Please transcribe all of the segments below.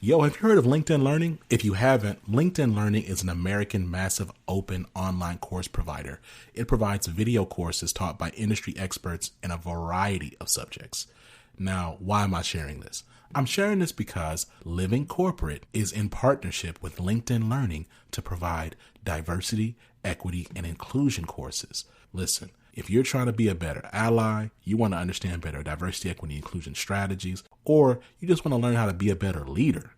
Yo, have you heard of LinkedIn Learning? If you haven't, LinkedIn Learning is an American massive open online course provider. It provides video courses taught by industry experts in a variety of subjects. Now, why am I sharing this? I'm sharing this because Living Corporate is in partnership with LinkedIn Learning to provide diversity, equity, and inclusion courses. Listen, if you're trying to be a better ally, you want to understand better diversity, equity, inclusion strategies, or you just want to learn how to be a better leader,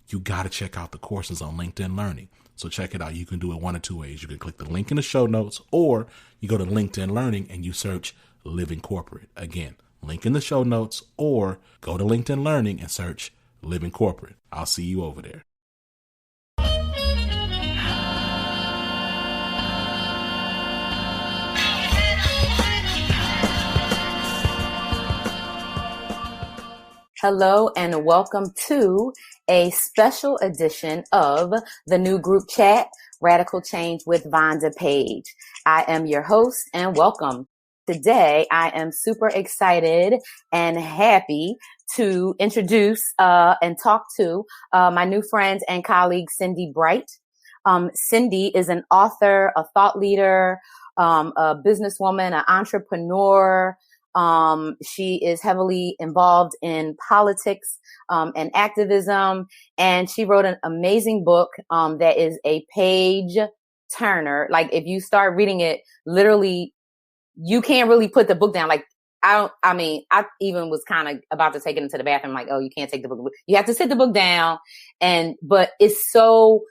you got to check out the courses on LinkedIn Learning. So check it out. You can do it one of two ways. You can click the link in the show notes, or you go to LinkedIn Learning and you search Living Corporate. Again, link in the show notes, or go to LinkedIn Learning and search Living Corporate. I'll see you over there. Hello and welcome to a special edition of the new group chat, Radical Change with Vonda Page. I am your host and welcome. Today, I am super excited and happy to introduce and talk to my new friend and colleague, Cindi Bright. Cindi is an author, a thought leader, a businesswoman, an entrepreneur. She is heavily involved in politics, and activism. And she wrote an amazing book, that is a page turner. Like if you start reading it, literally, you can't really put the book down. Like I even was kind of about to take it into the bathroom. Like, oh, you can't take the book. You have to sit the book down. But it's so,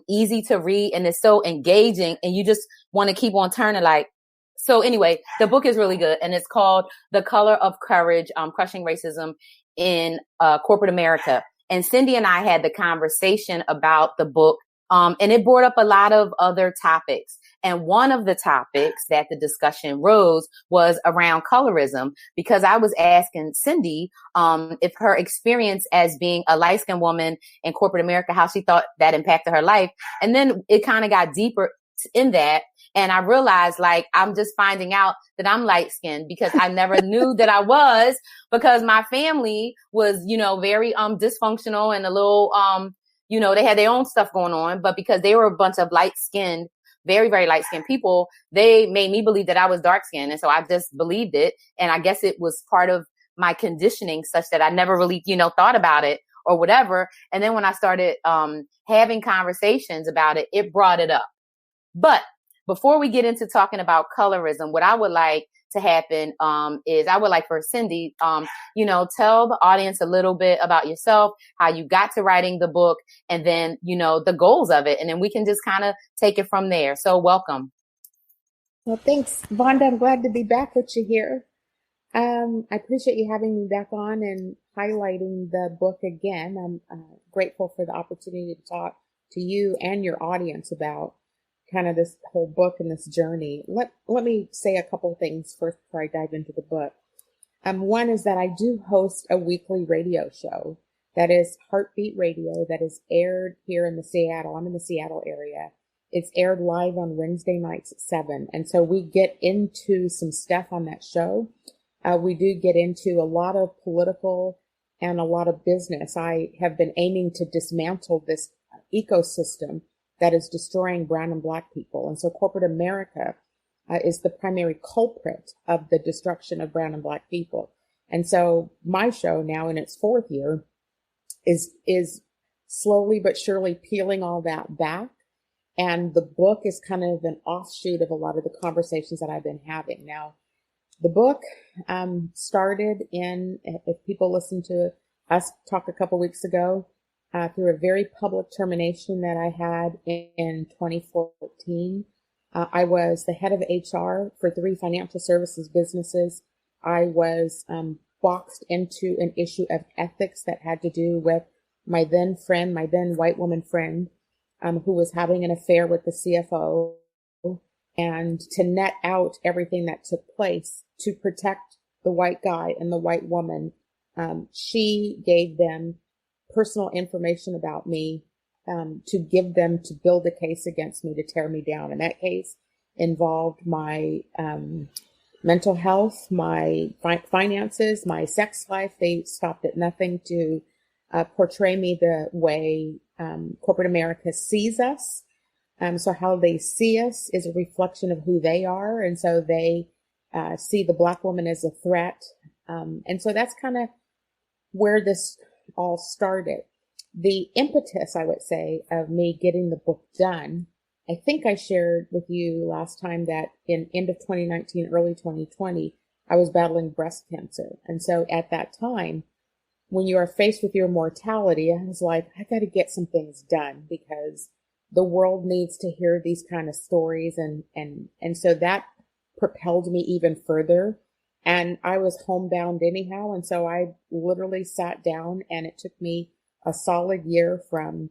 easy to read and it's so engaging and you just want to keep on turning like. So anyway, the book is really good and it's called The Color of Courage, Crushing Racism in Corporate America. And Cindi and I had the conversation about the book, and it brought up a lot of other topics. And one of the topics that the discussion rose was around colorism, because I was asking Cindi, if her experience as being a light-skinned woman in corporate America, how she thought that impacted her life. And then it kind of got deeper in that. And I realized like, I'm just finding out that I'm light skinned because I never knew that I was, because my family was, very, dysfunctional and a little, they had their own stuff going on, but because they were a bunch of light skinned, very, very light skinned people, they made me believe that I was dark skinned. And so I just believed it. And I guess it was part of my conditioning such that I never really, thought about it or whatever. And then when I started, having conversations about it, it brought it up. But before we get into talking about colorism, what I would like to happen is I would like for Cindi, tell the audience a little bit about yourself, how you got to writing the book, and then, the goals of it. And then we can just kind of take it from there. So welcome. Well, thanks, Vonda. I'm glad to be back with you here. I appreciate you having me back on and highlighting the book again. I'm grateful for the opportunity to talk to you and your audience about kind of this whole book and this journey. Let me say a couple of things first before I dive into the book. One is that I do host a weekly radio show that is Heartbeat Radio that is aired here in I'm in the Seattle area. It's aired live on Wednesday nights at 7. And so we get into some stuff on that show. We do get into a lot of political and a lot of business. I have been aiming to dismantle this ecosystem that is destroying brown and black people. And so corporate America is the primary culprit of the destruction of brown and black people. And so my show now in its 4th year is slowly but surely peeling all that back. And the book is kind of an offshoot of a lot of the conversations that I've been having. Now, the book started if people listen to us talk a couple weeks ago, through a very public termination that I had in 2014. I was the head of HR for 3 financial services businesses. I was boxed into an issue of ethics that had to do with my then white woman friend, who was having an affair with the CFO. And to net out everything that took place to protect the white guy and the white woman, she gave them personal information about me, to give them to build a case against me to tear me down. And that case involved my mental health, my finances, my sex life. They stopped at nothing to portray me the way corporate America sees us. So how they see us is a reflection of who they are. And so they see the Black woman as a threat. And so that's kind of where this all started. The impetus, I would say, of me getting the book done, I think I shared with you last time that in end of 2019, early 2020, I was battling breast cancer. And so at that time, when you are faced with your mortality, I was like, I got to get some things done because the world needs to hear these kind of stories. And so that propelled me even further. And I was homebound anyhow. And so I literally sat down, and it took me a solid year from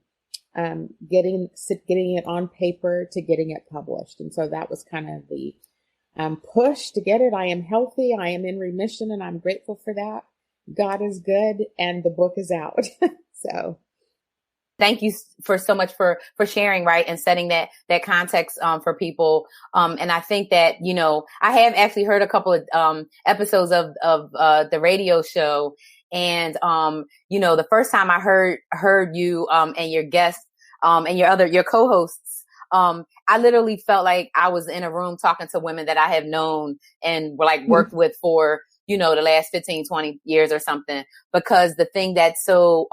getting it on paper to getting it published. And so that was kind of the push to get it. I am healthy. I am in remission, and I'm grateful for that. God is good, and the book is out. So thank you for so much for sharing, right, and setting that context for people. And I think that, you know, I have actually heard a couple of episodes of the radio show, and you know, the first time I heard you and your guests and your co-hosts, I literally felt like I was in a room talking to women that I have known and like worked with for, you know, the last 15, 20 years or something, because the thing that's so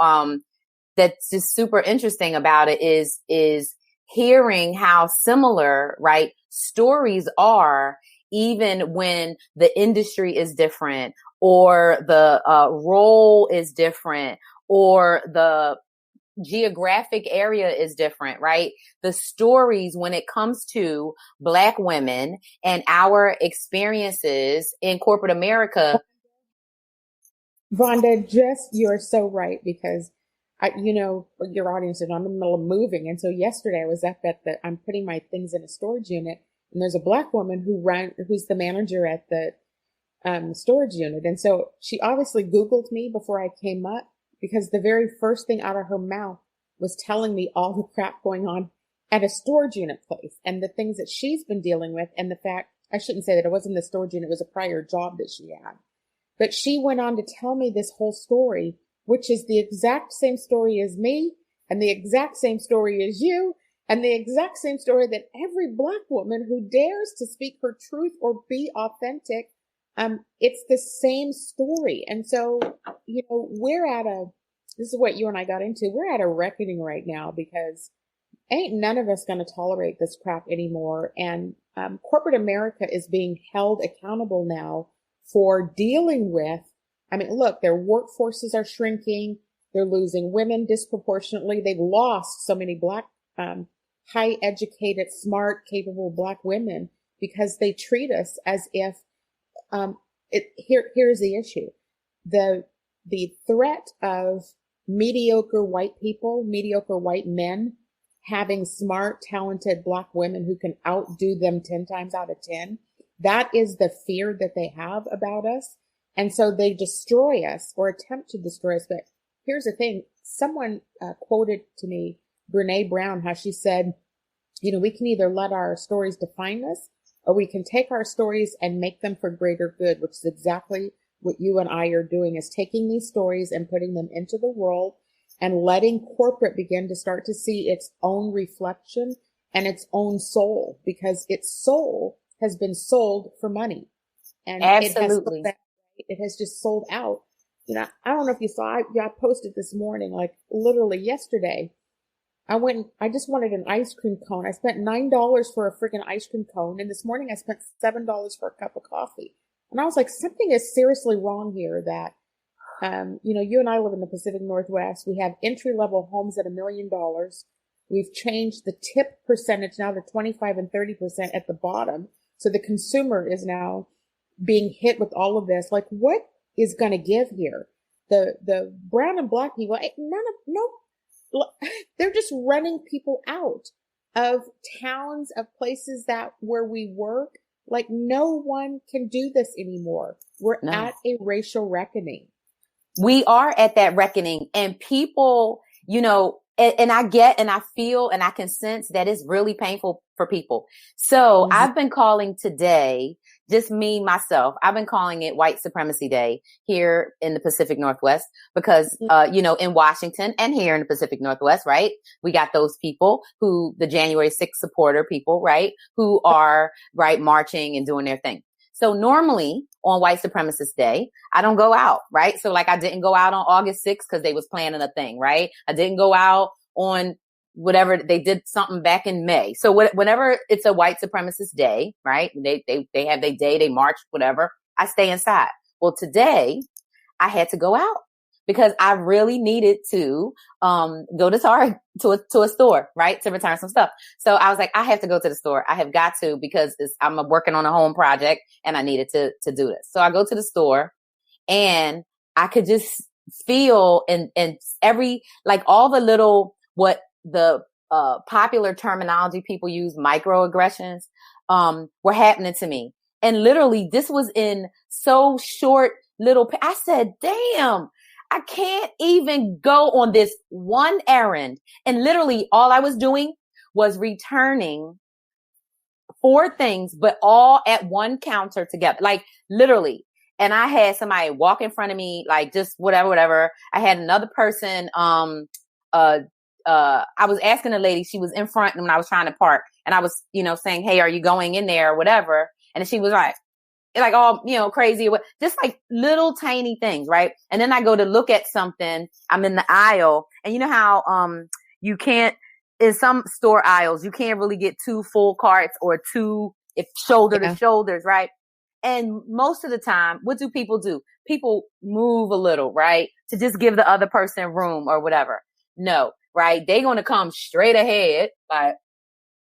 that's just super interesting about it is hearing how similar, right, stories are, even when the industry is different, or the role is different, or the geographic area is different, right? The stories when it comes to Black women and our experiences in corporate America. Vonda, you're so right, because you know, your audience, and I'm in the middle of moving. And so yesterday I was up I'm putting my things in a storage unit, and there's a Black woman who's the manager at the storage unit. And so she obviously Googled me before I came up, because the very first thing out of her mouth was telling me all the crap going on at a storage unit place and the things that she's been dealing with. And the fact, I shouldn't say that it wasn't the storage unit, it was a prior job that she had. But she went on to tell me this whole story, which is the exact same story as me, and the exact same story as you, and the exact same story that every Black woman who dares to speak her truth or be authentic, it's the same story. And so, you know, this is what you and I got into. We're at a reckoning right now, because ain't none of us going to tolerate this crap anymore. And corporate America is being held accountable now for dealing with, I mean, look, their workforces are shrinking. They're losing women disproportionately. They've lost so many Black, high educated, smart, capable Black women, because they treat us as if, here's the issue. The threat of mediocre white people, mediocre white men, having smart, talented Black women who can outdo them 10 times out of 10. That is the fear that they have about us. And so they destroy us, or attempt to destroy us. But here's the thing. Someone quoted to me Brene Brown, how she said, you know, we can either let our stories define us, or we can take our stories and make them for greater good, which is exactly what you and I are doing, is taking these stories and putting them into the world and letting corporate begin to start to see its own reflection and its own soul, because its soul has been sold for money. And Absolutely. It has just sold out. You know, I don't know if you saw, I posted this morning, like literally yesterday, I just wanted an ice cream cone. I spent $9 for a freaking ice cream cone. And this morning I spent $7 for a cup of coffee. And I was like, something is seriously wrong here that, you know, you and I live in the Pacific Northwest. We have entry-level homes at $1 million. We've changed the tip percentage now to 25 and 30% at the bottom. So the consumer is now being hit with all of this. Like, what is going to give here? The brown and Black people, they're just running people out of towns, of places where we work. Like, no one can do this anymore. We're at a racial reckoning. We are at that reckoning, and people, you know, and I get, and I feel, and I can sense that it's really painful for people. So I've been calling today just me, myself. I've been calling it White Supremacy Day here in the Pacific Northwest because, in Washington and here in the Pacific Northwest, right? We got those people the January 6th supporter people, right? Who are, right, marching and doing their thing. So normally on White Supremacist Day, I don't go out, right? So like I didn't go out on August 6th because they was planning a thing, right? I didn't go out on whatever, they did something back in May. So whenever it's a white supremacist day, right? They have their day, they march, whatever. I stay inside. Well, today I had to go out because I really needed to, go to Target, to a store, right? To return some stuff. So I was like, I have to go to the store. I have got to, because I'm working on a home project and I needed to do this. So I go to the store and I could just feel and every, like all the little, what the popular terminology people use, microaggressions, were happening to me. And literally this was in so short little, I said, damn, I can't even go on this one errand. And literally all I was doing was returning 4 things, but all at one counter together, like literally. And I had somebody walk in front of me, like just whatever. I had another person, I was asking a lady, she was in front when I was trying to park, and I was, saying, hey, are you going in there or whatever? And she was like all, crazy, just like little tiny things. Right. And then I go to look at something. I'm in the aisle, and you know how, you can't, in some store aisles, you can't really get 2 full carts or 2 shoulder to shoulders. Right. And most of the time, what do? People move a little, right? To just give the other person room or whatever. No. Right. They're going to come straight ahead. Like,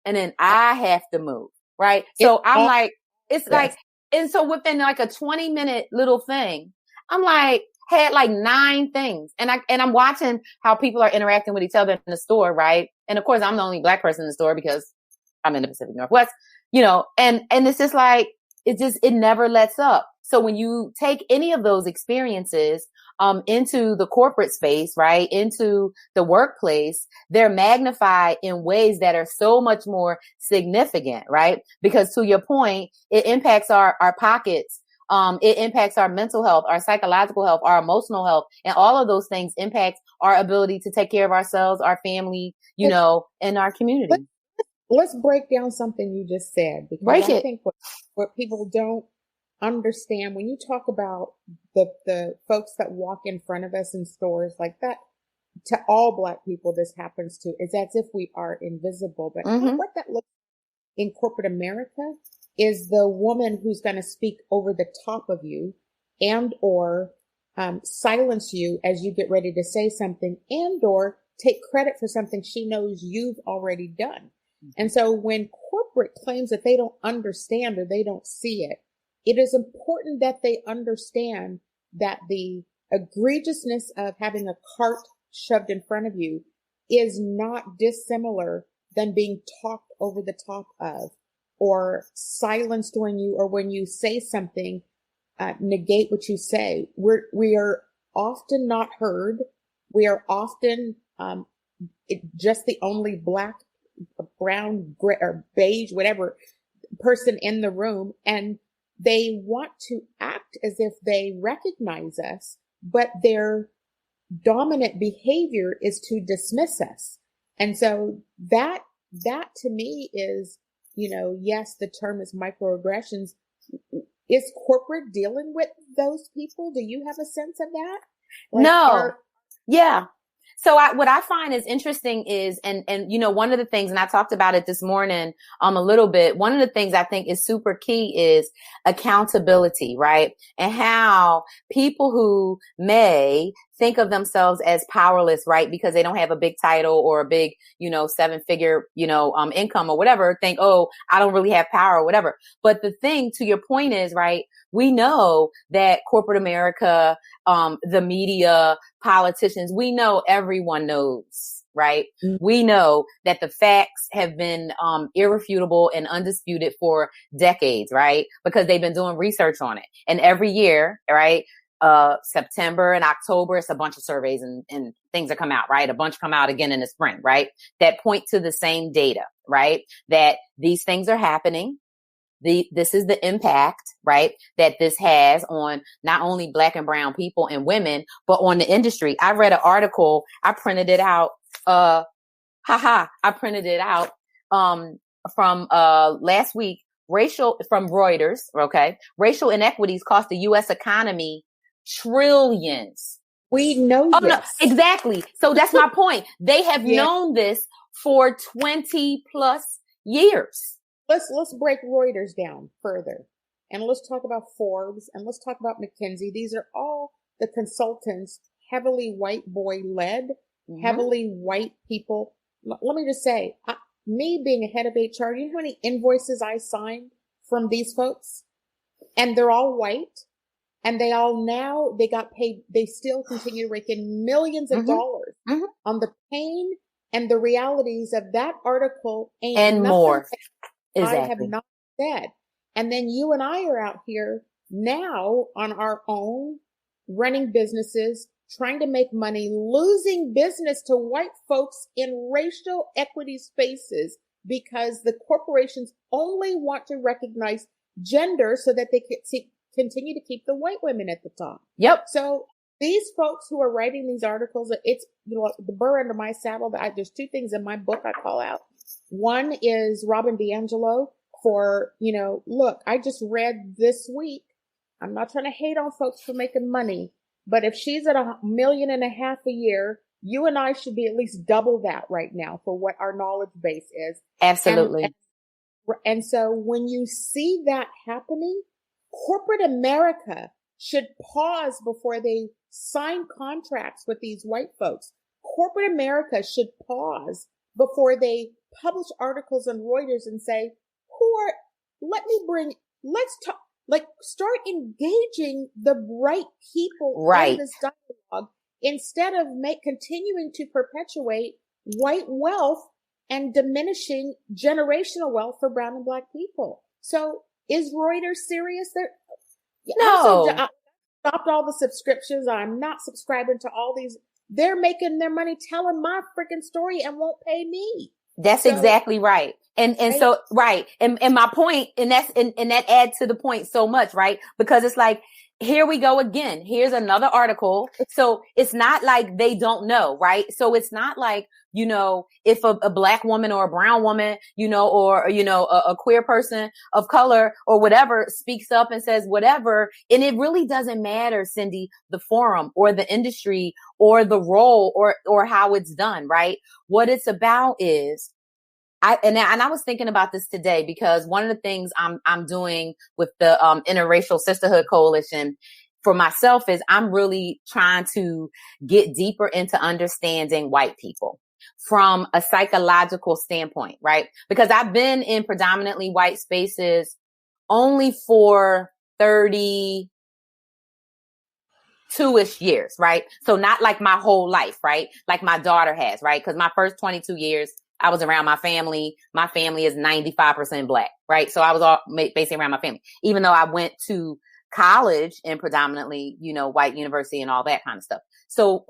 and then I have to move. Right. So I'm like, it's like, and so within like a 20-minute little thing, I'm like, had like 9 things. And I'm watching how people are interacting with each other in the store. Right. And of course, I'm the only Black person in the store because I'm in the Pacific Northwest, and it's just like, it never lets up. So when you take any of those experiences, into the corporate space, right, into the workplace, they're magnified in ways that are so much more significant, right? Because to your point, it impacts our pockets. It impacts our mental health, our psychological health, our emotional health, and all of those things impact our ability to take care of ourselves, our family, and our community. Let's break down something you just said, because I think what people don't understand when you talk about the folks that walk in front of us in stores like that, to all Black people this happens to, is as if we are invisible. But what that looks in corporate America is the woman who's going to speak over the top of you and or silence you as you get ready to say something, and or take credit for something she knows you've already done. And so when corporate claims that they don't understand or they don't see it, it is important that they understand that the egregiousness of having a cart shoved in front of you is not dissimilar than being talked over the top of, or silenced when you say something, negate what you say. We are often not heard. We are often just the only Black, brown, gray, or beige, whatever person in the room, and they want to act as if they recognize us, but their dominant behavior is to dismiss us. And so that to me is, yes, the term is microaggressions. Is corporate dealing with those people? Do you have a sense of that? No. Yeah. So what I find is interesting is, and one of the things, and I talked about it this morning, a little bit, one of the things I think is super key is accountability, right? And how people who may think of themselves as powerless, right? Because they don't have a big title or a big, 7-figure, income or whatever, think, oh, I don't really have power or whatever. But the thing, to your point, is, right, we know that corporate America, the media, politicians, we know, everyone knows, right? Mm-hmm. We know that the facts have been irrefutable and undisputed for decades, right? Because they've been doing research on it. And every year, right, September and October, it's a bunch of surveys and things that come out, right? A bunch come out again in the spring, right? That point to the same data, right? That these things are happening, this is the impact, right, that this has on not only Black and brown people and women, but on the industry. I read an article. I printed it out. I printed it out, from, last week, from Reuters. Okay. Racial inequities cost the U.S. economy trillions. We know this. No, exactly. So that's my point. They have known this for 20 plus years. Let's break Reuters down further, and let's talk about Forbes, and let's talk about McKinsey. These are all the consultants, heavily white boy led, heavily white people. Let me just say, me being a head of HR, you know how many invoices I signed from these folks? And they're all white, and they got paid. They still continue to rake in millions of dollars on the pain and the realities of that article and more. Exactly. I have not said. And then you and I are out here now on our own, running businesses, trying to make money, losing business to white folks in racial equity spaces because the corporations only want to recognize gender so that they can continue to keep the white women at the top. Yep. So these folks who are writing these articles, it's, the burr under my saddle. There's two things in my book I call out. One is Robin DiAngelo for, look, I just read this week. I'm not trying to hate on folks for making money, but if she's at $1.5 million a year, you and I should be at least double that right now for what our knowledge base is. Absolutely. And so when you see that happening, corporate America should pause before they sign contracts with these white folks. Corporate America should pause before they publish articles on Reuters and say, let's talk, start engaging the right people in this dialogue instead of continuing to perpetuate white wealth and diminishing generational wealth for brown and Black people. So is Reuters serious? No. I stopped all the subscriptions. I'm not subscribing to all these. They're making their money telling my freaking story and won't pay me. That's exactly right. And so, right. And my point, and that adds to the point so much, right? Because it's like, here we go again. Here's another article. So it's not like they don't know, right? So it's not like, if a Black woman or a brown woman, or, a queer person of color or whatever speaks up and says whatever. And it really doesn't matter, Cindi, the forum or the industry or the role or how it's done, right? What it's about is, I was thinking about this today because one of the things I'm doing with the Interracial Sisterhood Coalition for myself is I'm really trying to get deeper into understanding white people from a psychological standpoint, right? Because I've been in predominantly white spaces only for 32-ish years, right? So not like my whole life, right? Like my daughter has, right? Because my first 22 years, I was around my family. My family is 95% Black, right? So I was all basically around my family, even though I went to college in predominantly, white university and all that kind of stuff. So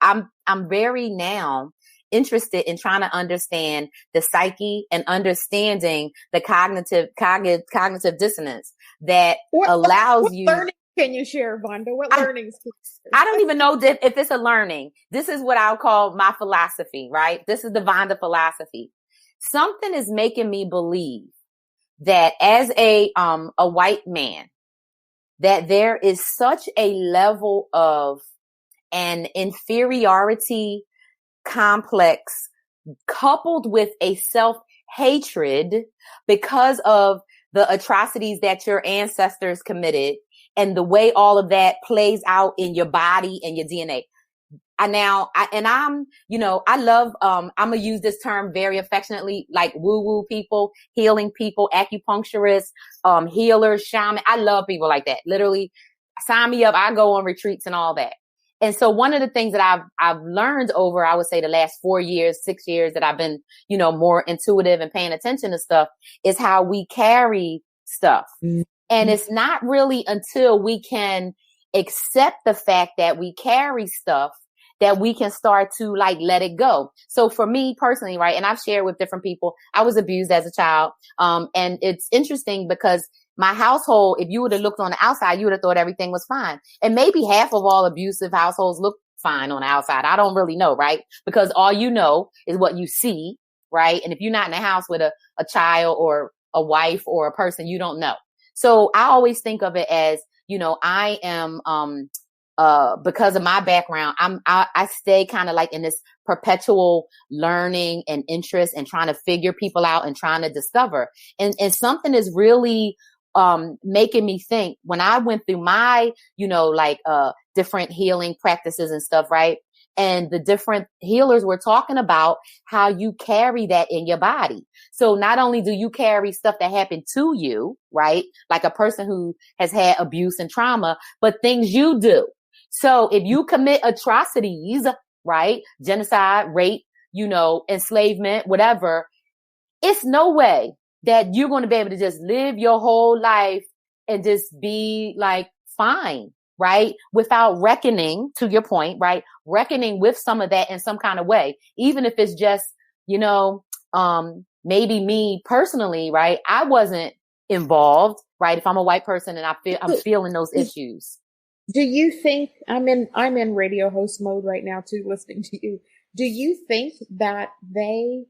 I'm very now interested in trying to understand the psyche and understanding the cognitive dissonance that allows you. Learning can you share, Vonda? What learnings can you share? I don't even know if it's a learning. This is what I'll call my philosophy, right? This is the Vonda philosophy. Something is making me believe that as a white man, that there is such a level of an inferiority complex coupled with a self-hatred because of the atrocities that your ancestors committed and the way all of that plays out in your body and your DNA. I'm going to use this term very affectionately, like woo-woo people, healing people, acupuncturists, healers, shaman. I love people like that. Literally sign me up. I go on retreats and all that. And so one of the things that I've learned over, I would say the last 4 years, 6 years that I've been, more intuitive and paying attention to stuff is how we carry stuff. Mm-hmm. And it's not really until we can accept the fact that we carry stuff that we can start to like let it go. So for me personally, right, and I've shared with different people, I was abused as a child. And it's interesting because my household, if you would have looked on the outside, you would have thought everything was fine. And maybe half of all abusive households look fine on the outside. I don't really know, right? Because all you know is what you see, right? And if you're not in the house with a child or a wife or a person, you don't know. So I always think of it as, you know, I am, because of my background, I stay kind of like in this perpetual learning and interest and trying to figure people out and trying to discover. And something is really, making me think when I went through my, you know, like, different healing practices and stuff, right? And the different healers were talking about how you carry that in your body. So not only do you carry stuff that happened to you, right? Like a person who has had abuse and trauma, but things you do. So if you commit atrocities, right? Genocide, rape, you know, enslavement, whatever, it's no way that you're going to be able to just live your whole life and just be like fine, right? Without reckoning, to your point, right? Reckoning with some of that in some kind of way, even if it's just, you know, maybe me personally, right? I wasn't involved, right? If I'm a white person and I'm feeling those issues. Do you think I'm in radio host mode right now too, listening to you. Do you think that they,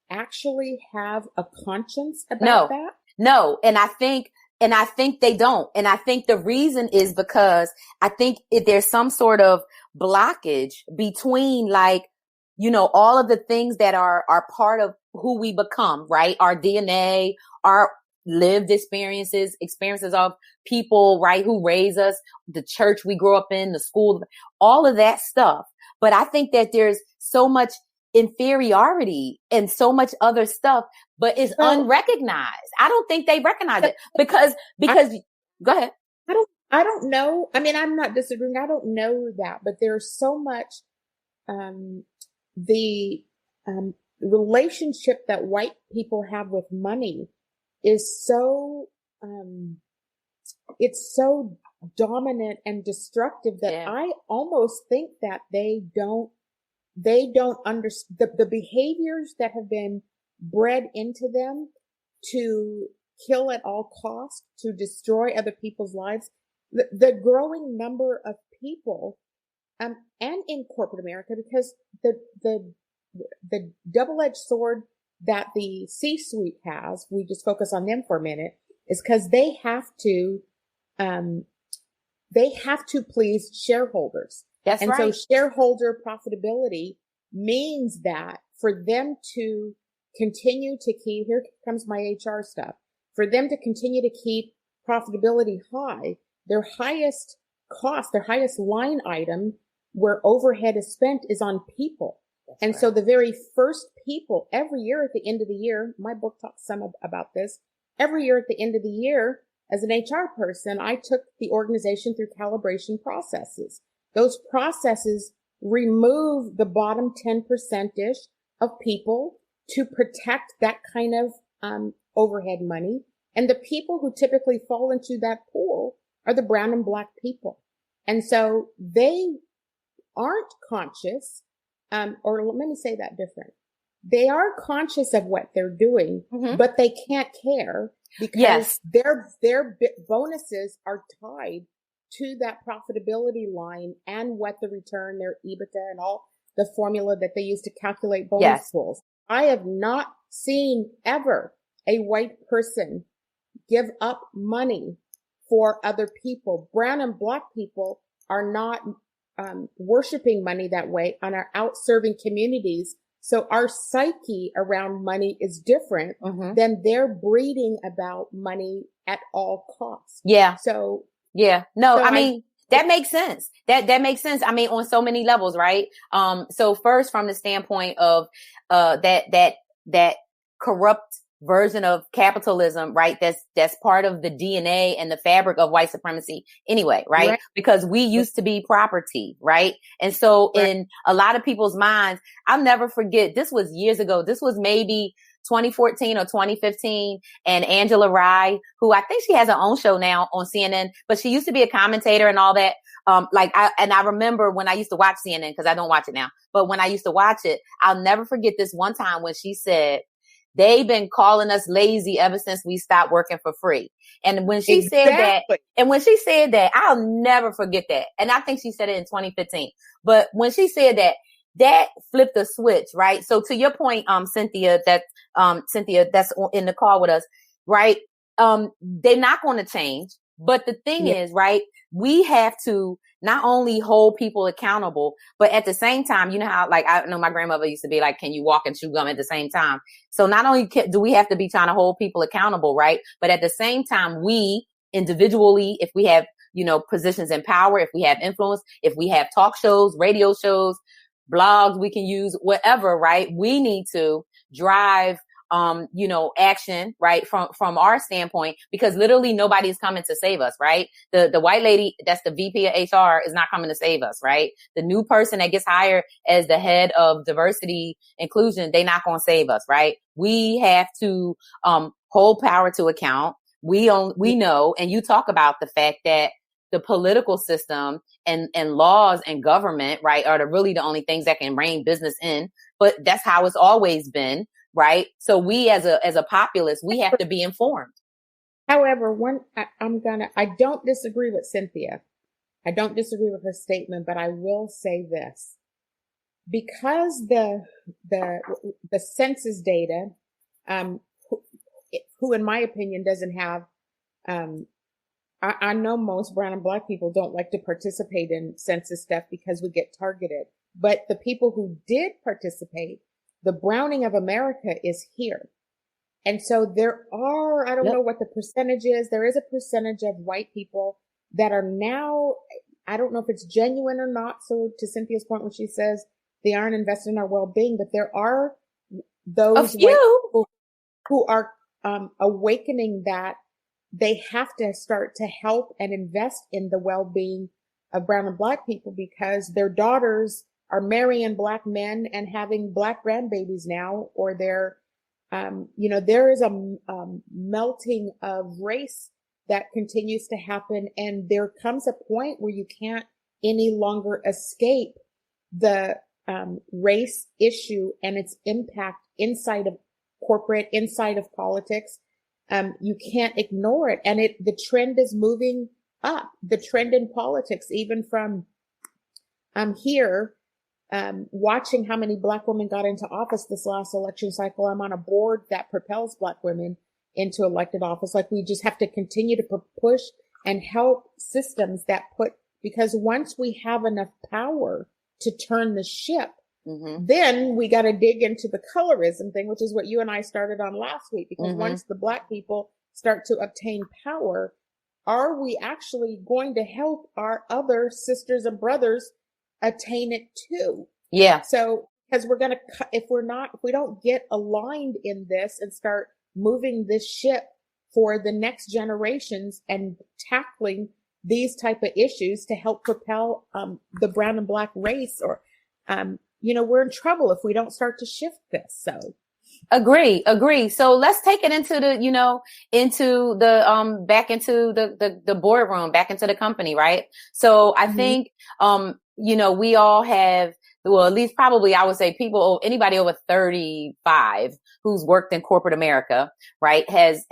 actually have a conscience about that? No. And I think they don't. And I think the reason is because I think there's some sort of blockage between like, you know, all of the things that are part of who we become, right? Our DNA, our lived experiences of people, right? Who raise us, the church we grew up in, the school, all of that stuff. But I think that there's so much inferiority and so much other stuff, but it's unrecognized. I don't think they recognize it because go ahead. I don't know. I mean, I'm not disagreeing. I don't know that, but there's so much, the relationship that white people have with money is so, it's so dominant and destructive that I almost think that they don't understand the behaviors that have been bred into them to kill at all costs, to destroy other people's lives. The growing number of people, and in corporate America, because the double-edged sword that the C-suite has, we just focus on them for a minute, is because they have to please shareholders. That's right. And so shareholder profitability means that for them to continue to keep, here comes my HR stuff, for them to continue to keep profitability high, their highest cost, their highest line item where overhead is spent is on people. That's and right. So the very first people every year at the end of the year, my book talks some about this, every year at the end of the year, as an HR person, I took the organization through calibration processes. Those processes remove the bottom 10%-ish of people to protect that kind of overhead money. And the people who typically fall into that pool are the brown and black people. And so they aren't conscious, or let me say that different. They are conscious of what they're doing, but they can't care because their bonuses are tied to that profitability line and what the return, their EBITDA and all the formula that they use to calculate bonus pools. I have not seen ever a white person give up money for other people. Brown and black people are not worshiping money that way and are out serving communities. So our psyche around money is different than their breeding about money at all costs. Yeah. So I mean, that makes sense. That makes sense. I mean, on so many levels, right? So first from the standpoint of, that corrupt version of capitalism, right? That's part of the DNA and the fabric of white supremacy anyway, right? Because we used to be property, right? And so in a lot of people's minds, I'll never forget, this was years ago. This was maybe 2014 or 2015, and Angela Rye, who I think she has her own show now on CNN, but she used to be a commentator and all that. I remember when I used to watch CNN, because I don't watch it now, but when I used to watch it, I'll never forget this one time when she said, they've been calling us lazy ever since we stopped working for free. And when she said that, I'll never forget that. And I think she said it in 2015. But when she said that, that flipped the switch, right? So to your point, Cynthia, that's in the call with us, right? They're not going to change. But the thing is, right, we have to not only hold people accountable, but at the same time, you know how, like, I know my grandmother used to be like, can you walk and chew gum at the same time? So not only do we have to be trying to hold people accountable, right? But at the same time, we individually, if we have, positions in power, if we have influence, if we have talk shows, radio shows, blogs, we can use whatever, right? We need to drive action, right? From our standpoint, because literally nobody's coming to save us, right? The white lady, that's the VP of HR, is not coming to save us, right? The new person that gets hired as the head of diversity inclusion, they're not going to save us, right? We have to, hold power to account. We know, and you talk about the fact that the political system and laws and government, right, are really the only things that can rein business in, but that's how it's always been. Right. So we as a populace, we have to be informed. However, I don't disagree with Cynthia. I don't disagree with her statement, but I will say this. Because the census data, who in my opinion doesn't have, I know most brown and black people don't like to participate in census stuff because we get targeted, but the people who did participate, the browning of America is here. And so there are, I don't know what the percentage is. There is a percentage of white people that are now, I don't know if it's genuine or not. So to Cynthia's point, when she says they aren't invested in our well-being, but there are those white people who are awakening that they have to start to help and invest in the well-being of brown and black people because their daughters are marrying black men and having black grandbabies now, or they're, there is a melting of race that continues to happen. And there comes a point where you can't any longer escape the race issue and its impact inside of corporate, inside of politics. You can't ignore it. And the trend is moving up. The trend in politics, even from here, watching how many black women got into office this last election cycle. I'm on a board that propels black women into elected office. Like, we just have to continue to push and help systems because once we have enough power to turn the ship, then we got to dig into the colorism thing, which is what you and I started on last week. Because once the black people start to obtain power, are we actually going to help our other sisters and brothers attain it too? Yeah. So, because we're going to, if we don't get aligned in this and start moving this ship for the next generations and tackling these type of issues to help propel the brown and black race, or we're in trouble if we don't start to shift this. So agree. So let's take it into the back into the boardroom, back into the company, right? So I think we all have, well, at least probably I would say anybody over 35 who's worked in corporate America, right, has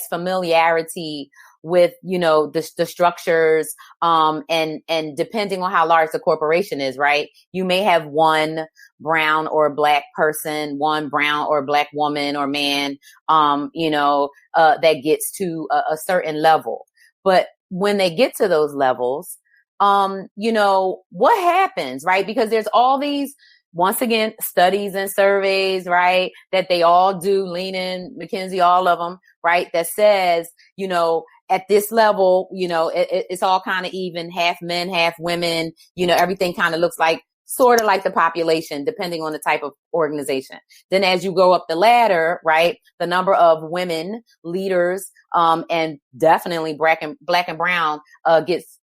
familiarity with, the structures, and depending on how large the corporation is, right, you may have one brown or black person, one brown or black woman or man, that gets to a certain level. But when they get to those levels, what happens, right? Because there's all these, once again, studies and surveys, right, that they all do, Lean, McKinsey, all of them, right, that says, at this level, it's all kind of even, half men, half women, everything kind of looks like sort of like the population, depending on the type of organization. Then as you go up the ladder, right, the number of women leaders, and definitely black and brown, gets,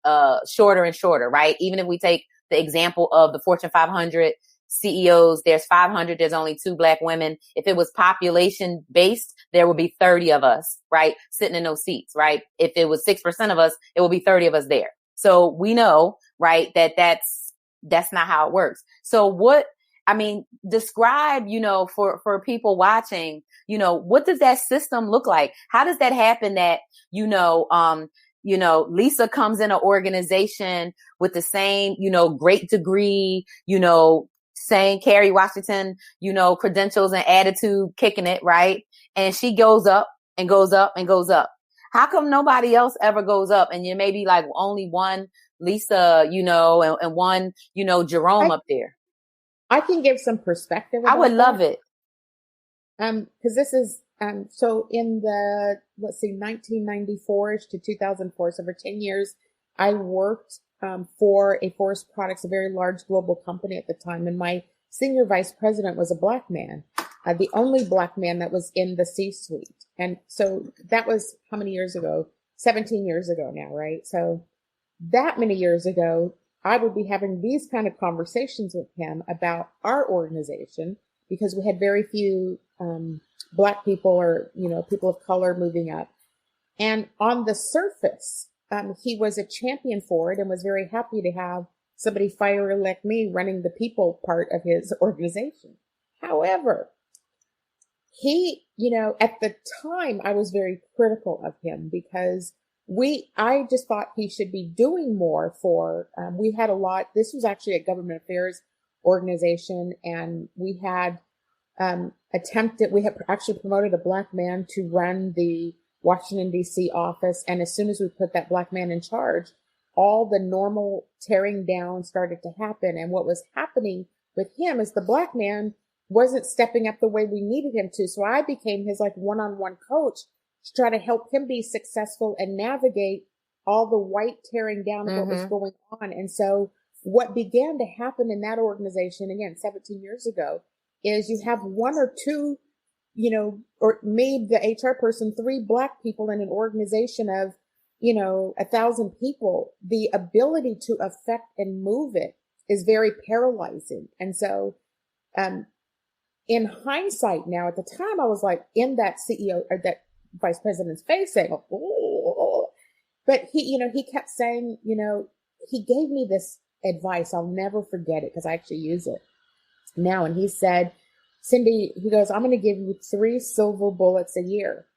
shorter and shorter, right? Even if we take the example of the Fortune 500 CEOs, there's 500, there's only 2 Black women. If it was population based, there would be 30 of us, right? Sitting in those seats, right? If it was 6% of us, it would be 30 of us there. So we know, right, that's not how it works. So describe, for people watching, what does that system look like? How does that happen that, Lisa comes in an organization with the same, great degree, same Kerry Washington, credentials and attitude, kicking it, right? And she goes up and goes up and goes up. How come nobody else ever goes up? And you maybe like only one Lisa, and one, Jerome up there. I can give some perspective. I would love it. Because this is, so in the, 1994-ish to 2004, so for 10 years, I worked for a forest products, a very large global company at the time. And my senior vice president was a Black man, the only Black man that was in the C-suite. And so that was how many years ago? 17 years ago now, right? So that many years ago, I would be having these kind of conversations with him about our organization because we had very few Black people or, people of color moving up. And on the surface, he was a champion for it and was very happy to have somebody fiery like me running the people part of his organization. However, he, at the time I was very critical of him because I just thought he should be doing more for, we had a lot, this was actually a government affairs organization, and we had we had actually promoted a Black man to run the Washington, D.C. office. And as soon as we put that Black man in charge, all the normal tearing down started to happen. And what was happening with him is the Black man wasn't stepping up the way we needed him to. So I became his like one-on-one coach to try to help him be successful and navigate all the white tearing down of what was going on. And so what began to happen in that organization, again, 17 years ago, is you have one or two, or maybe the HR person, 3 Black people in an organization of, 1,000 people. The ability to affect and move it is very paralyzing. And so, in hindsight now, at the time I was like in that CEO or that vice president's face saying, oh, but he kept saying, he gave me this advice. I'll never forget it because I actually use it now. And he said, Cindi, he goes, I'm going to give you 3 silver bullets a year.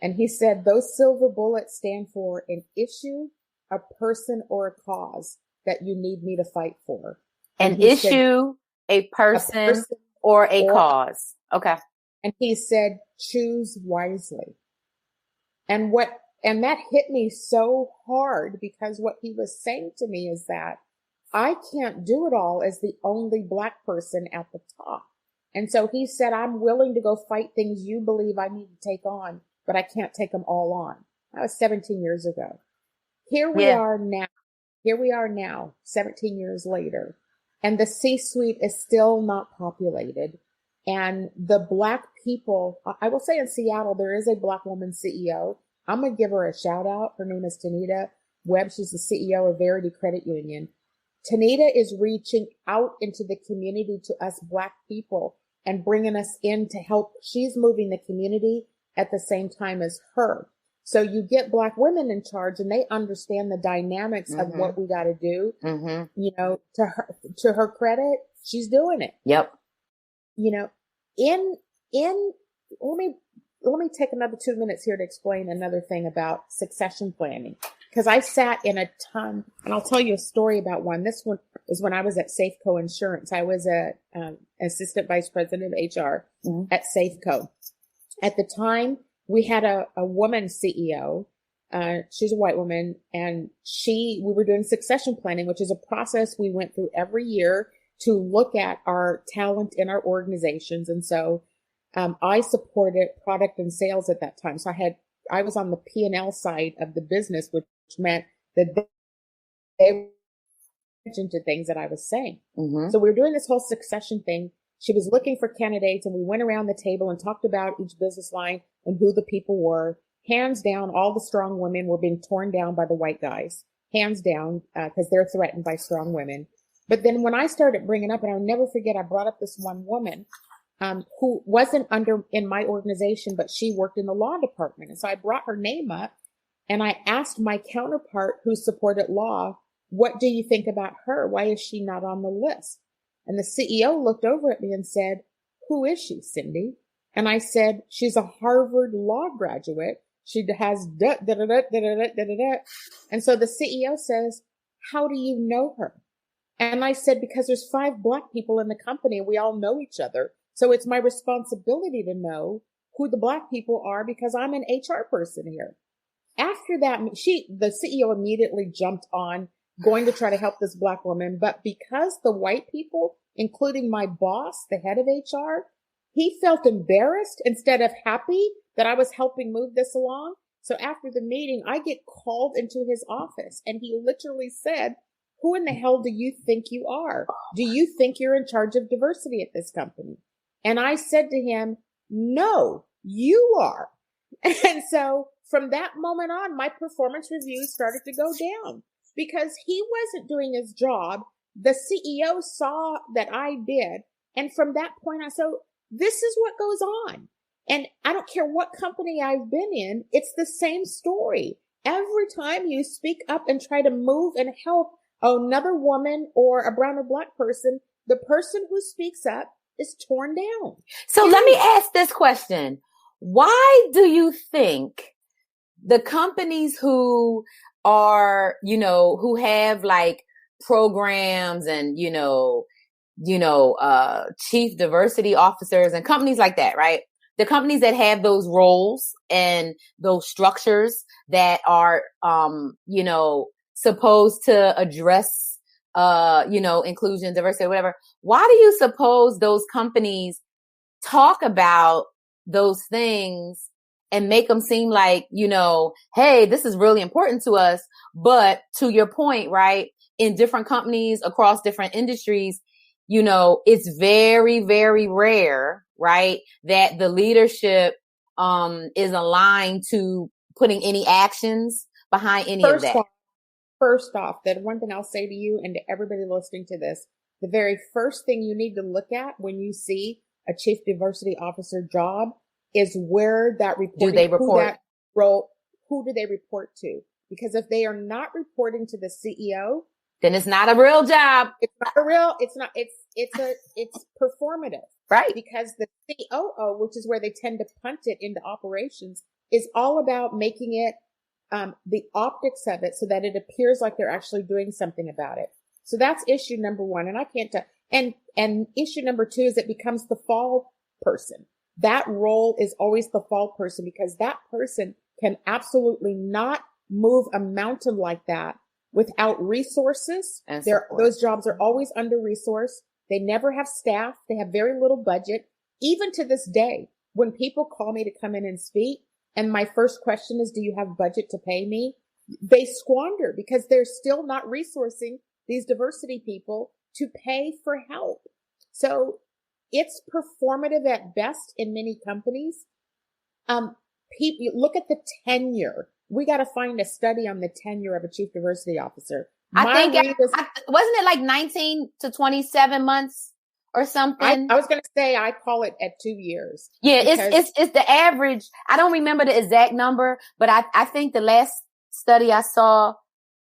And he said, those silver bullets stand for an issue, a person, or a cause that you need me to fight for. An issue, a person, or a cause. Okay. And he said, choose wisely. And that hit me so hard because what he was saying to me is that I can't do it all as the only Black person at the top. And so he said, I'm willing to go fight things you believe I need to take on, but I can't take them all on. That was 17 years ago. Here we are now, 17 years later, and the C-suite is still not populated. And the Black people, I will say in Seattle, there is a Black woman CEO. I'm going to give her a shout out. Her name is Tanita Webb. She's the CEO of Verity Credit Union. Tanita is reaching out into the community to us Black people and bringing us in to help. She's moving the community at the same time as her. So you get Black women in charge and they understand the dynamics of what we got to do. To her credit, she's doing it. Yep. Let me take another 2 minutes here to explain another thing about succession planning. Because I sat in a ton, and I'll tell you a story about one. This one is when I was at Safeco Insurance. I was assistant vice president of HR at Safeco. At the time, we had a woman CEO. She's a white woman, and we were doing succession planning, which is a process we went through every year to look at our talent in our organizations. And so I supported product and sales at that time. So I was on the P&L side of the business, which meant that they were attention to things that I was saying. So we were doing this whole succession thing. She was looking for candidates, and we went around the table and talked about each business line and who the people were. Hands down, all the strong women were being torn down by the white guys. Hands down, because they're threatened by strong women. But then when I started bringing up, and I'll never forget, I brought up this one woman who wasn't in my organization, but she worked in the law department. And so I brought her name up and I asked my counterpart who supported law, what do you think about her? Why is she not on the list? And the CEO looked over at me and said, who is she, Cindi? And I said, she's a Harvard law graduate. She has da da da da da da da da. And so the CEO says, how do you know her? And I said, because there's 5 Black people in the company and we all know each other. So it's my responsibility to know who the Black people are because I'm an HR person here. After that, the CEO immediately jumped on going to try to help this Black woman. But because the white people, including my boss, the head of HR, he felt embarrassed instead of happy that I was helping move this along. So after the meeting, I get called into his office and he literally said, who in the hell do you think you are? Do you think you're in charge of diversity at this company? And I said to him, no, you are. And so from that moment on, my performance reviews started to go down because he wasn't doing his job. The CEO saw that I did. And from that point on, so this is what goes on. And I don't care what company I've been in, it's the same story. Every time you speak up and try to move and help another woman or a brown or Black person, the person who speaks up is torn down. So let me ask this question. Why do you think the companies who are, who have like programs and, chief diversity officers and companies like that, right? The companies that have those roles and those structures that are, supposed to address, inclusion, diversity, whatever. Why do you suppose those companies talk about those things and make them seem like, hey, this is really important to us. But to your point, right, in different companies across different industries, it's very, very rare, right, that the leadership is aligned to putting any actions behind any of that. First off, that one thing I'll say to you and to everybody listening to this, the very first thing you need to look at when you see a chief diversity officer job is where that reporting, do they report? That role, who do they report to? Because if they are not reporting to the CEO, then it's not a real job. It's performative. Right. Because the COO, which is where they tend to punt it into operations, is all about making it the optics of it so that it appears like they're actually doing something about it. So that's issue number 1. And I can't and issue number 2 is it becomes the fall person. That role is always the fall person because that person can absolutely not move a mountain like that without resources. Those jobs are always under resourced. They never have staff. They have very little budget. Even to this day, when people call me to come in and speak, and my first question is, do you have budget to pay me? They squander because they're still not resourcing these diversity people to pay for help. So it's performative at best in many companies. Look at the tenure. We got to find a study on the tenure of a chief diversity officer. Wasn't it like 19 to 27 months or something? I was going to say, I call it at 2 years. Yeah, it's the average. I don't remember the exact number, but I think the last study I saw,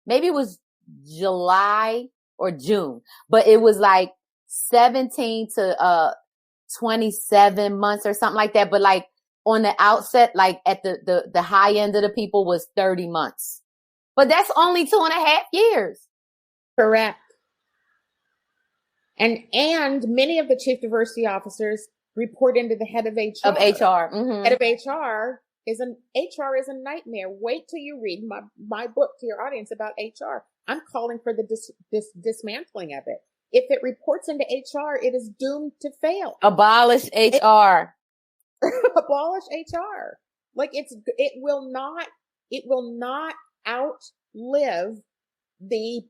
maybe it was July or June, but it was like 17 to 27 months or something like that. But like on the outset, like at the high end of the people was 30 months. But that's only 2.5 years. Correct. And many of the chief diversity officers report into the head of HR. Mm-hmm. Head of HR is a nightmare. Wait till you read my book to your audience about HR. I'm calling for the dismantling of it. If it reports into HR, it is doomed to fail. Abolish HR. Abolish HR. Like it will not outlive the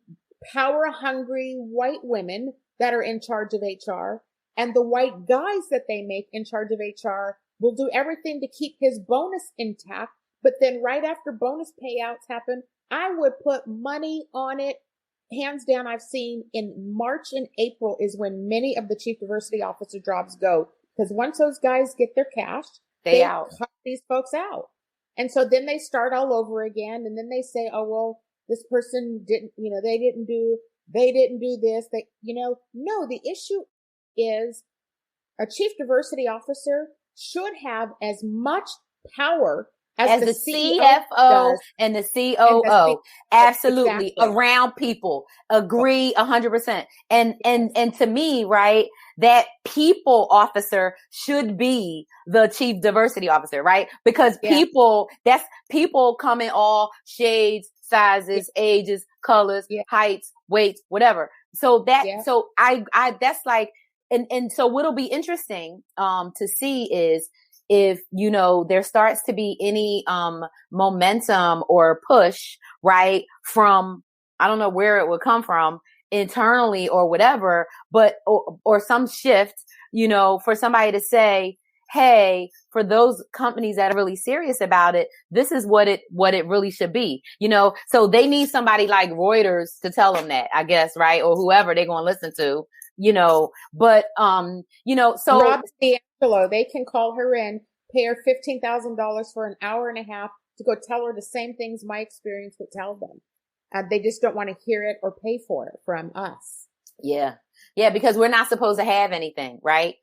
power-hungry white women that are in charge of HR, and the white guys that they make in charge of HR will do everything to keep his bonus intact. But then right after bonus payouts happen, I would put money on it hands down, I've seen in March and April is when many of the chief diversity officer jobs go. Because once those guys get their cash, they out. cut these folks out. And so then they start all over again. And then they say, oh, well, this person didn't, they didn't do this. No, the issue is a chief diversity officer should have as much power as the CFO and the COO. Absolutely. Exactly. Around people. Agree 100%. And to me, right, that people officer should be the chief diversity officer, right? Because people come in all shades, sizes, ages, colors, heights, weights, whatever. So so that's like, and so what'll be interesting, to see is, if, there starts to be any, momentum or push, right, from, I don't know where it would come from, internally or whatever, but, or some shift, for somebody to say, hey, for those companies that are really serious about it, this is what it really should be, so they need somebody like Reuters to tell them that, I guess, right? Or whoever they're going to listen to, but, so Rob D'Angelo, they can call her in, pay her $15,000 for an hour and a half to go tell her the same things my experience would tell them. They just don't want to hear it or pay for it from us. Yeah. Yeah. Because we're not supposed to have anything, right?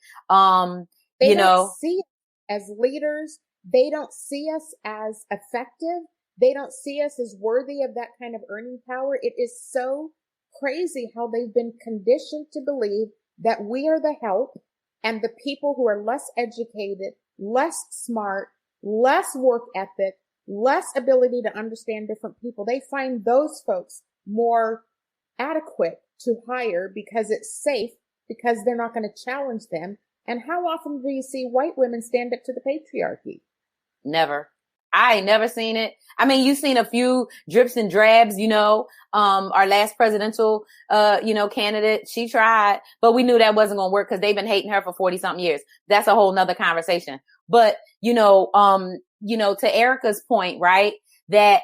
They don't see us as leaders. They don't see us as effective. They don't see us as worthy of that kind of earning power. It is so crazy how they've been conditioned to believe that we are the help, and the people who are less educated, less smart, less work ethic, less ability to understand different people, they find those folks more adequate to hire because it's safe, because they're not going to challenge them. And how often do you see white women stand up to the patriarchy? Never. I ain't never seen it. I mean, you've seen a few drips and drabs, our last presidential, candidate, she tried, but we knew that wasn't going to work because they've been hating her for 40 something years. That's a whole nother conversation. But, to Erica's point, right, that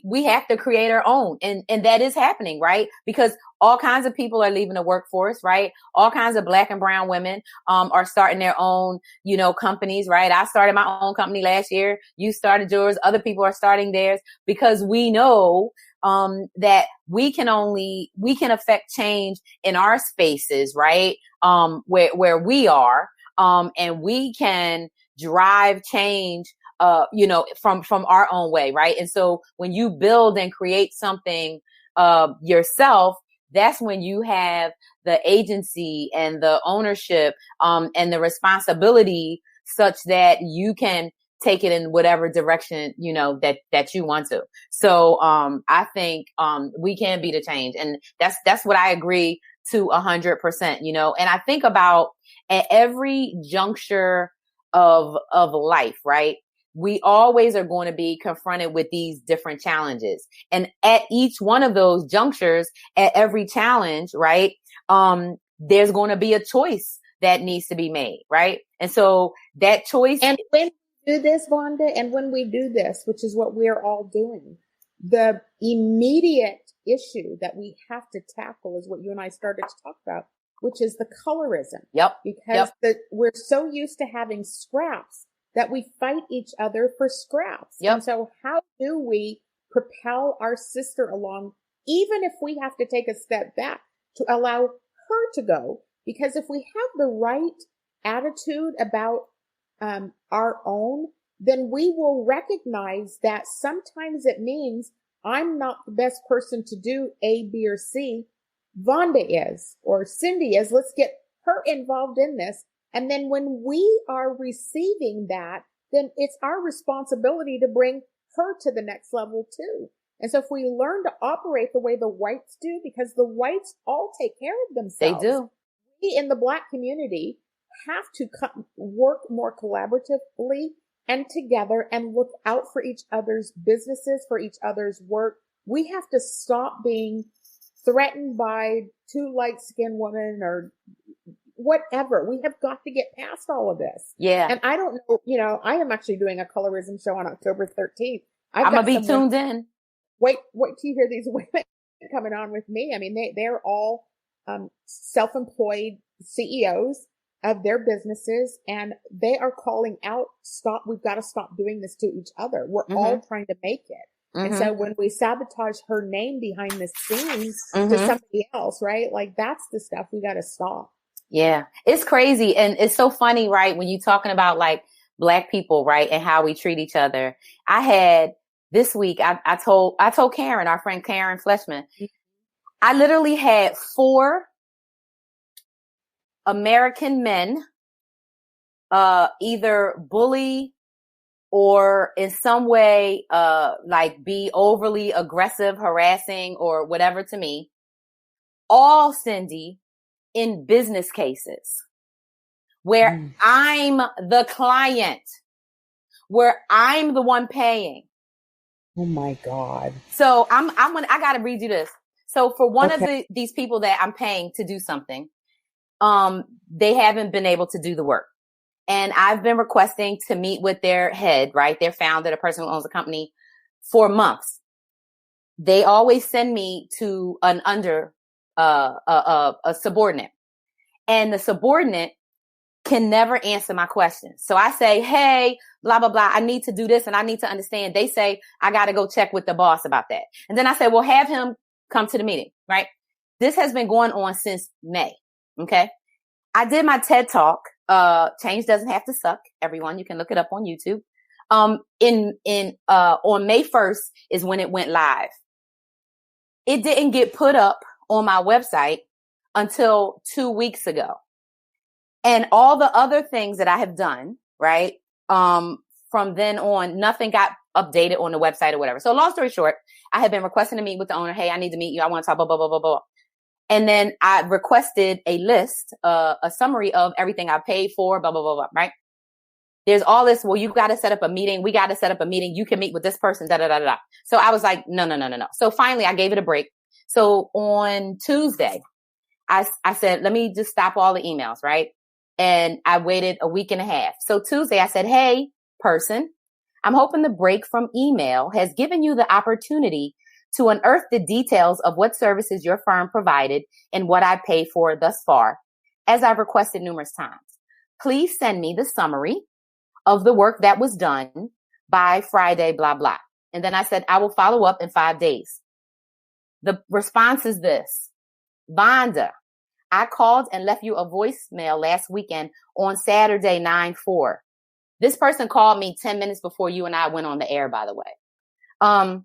we have to create our own, and that is happening, right? Because all kinds of people are leaving the workforce, right? All kinds of Black and brown women, are starting their own, companies, right? I started my own company last year. You started yours. Other people are starting theirs, because we know, that we can affect change in our spaces, right? Where we are, and we can drive change, from our own way, right? And so when you build and create something, yourself, that's when you have the agency and the ownership, and the responsibility, such that you can take it in whatever direction, that you want to. So, I think, we can be the change. And that's what I agree to 100%, and I think about at every juncture of life, right? We always are going to be confronted with these different challenges. And at each one of those junctures, at every challenge, right, there's going to be a choice that needs to be made, right? And so that choice. And when we do this, Vonda, and when we do this, which is what we're all doing, the immediate issue that we have to tackle is what you and I started to talk about, which is the colorism. Yep. Because we're so used to having scraps that we fight each other for scraps. Yep. And so how do we propel our sister along, even if we have to take a step back to allow her to go? Because if we have the right attitude about our own, then we will recognize that sometimes it means I'm not the best person to do A, B, or C. Vonda is, or Cindi is. Let's get her involved in this. And then when we are receiving that, then it's our responsibility to bring her to the next level too. And so if we learn to operate the way the whites do, because the whites all take care of themselves. They do. We in the Black community have to work more collaboratively and together and look out for each other's businesses, for each other's work. We have to stop being threatened by two light-skinned women or whatever. We have got to get past all of this. Yeah. And I don't know, I am actually doing a colorism show on October 13th. I'm going to be tuned in. Wait till you hear these women coming on with me. I mean, they're all self-employed CEOs of their businesses, and they are calling out, stop, we've got to stop doing this to each other. We're all trying to make it. And so when we sabotage her name behind the scenes to somebody else, right? Like, that's the stuff we got to stop. Yeah, it's crazy. And it's so funny, right? When you're talking about like Black people, right? And how we treat each other. I had this week, I told Karen, our friend Karen Fleshman, I literally had 4 American men, either bully or in some way, like be overly aggressive, harassing or whatever to me, all, Cindi, in business cases where I'm the client, where I'm the one paying. Oh my God. So I got to read you this. So for one of these people that I'm paying to do something, they haven't been able to do the work. And I've been requesting to meet with their head, right? Their founder, the person who owns the company, for months. They always send me to an a subordinate, and the subordinate can never answer my questions. So I say, hey, blah, blah, blah, I need to do this and I need to understand. They say, I got to go check with the boss about that. And then I say, well, have him come to the meeting, right? This has been going on since May. Okay. I did my TED talk. Change doesn't have to suck. Everyone, you can look it up on YouTube. On May 1st is when it went live. It didn't get put up on my website until 2 weeks ago. And all the other things that I have done, right? From then on, nothing got updated on the website or whatever. So long story short, I had been requesting to meet with the owner. Hey, I need to meet you. I want to talk, blah, blah, blah, blah, blah. And then I requested a list, a summary of everything I paid for, blah, blah, blah, blah, right? There's all this, well, you got to set up a meeting. We got to set up a meeting. You can meet with this person, da, da, da, da. So I was like, no. So finally I gave it a break. So on Tuesday, I said, let me just stop all the emails, right? And I waited a week and a half. So Tuesday I said, hey, person, I'm hoping the break from email has given you the opportunity to unearth the details of what services your firm provided and what I paid for thus far, as I've requested numerous times. Please send me the summary of the work that was done by Friday, blah, blah. And then I said, I will follow up in 5 days. The response is this: Vonda, I called and left you a voicemail last weekend on Saturday, 9/4. This person called me 10 minutes before you and I went on the air, by the way.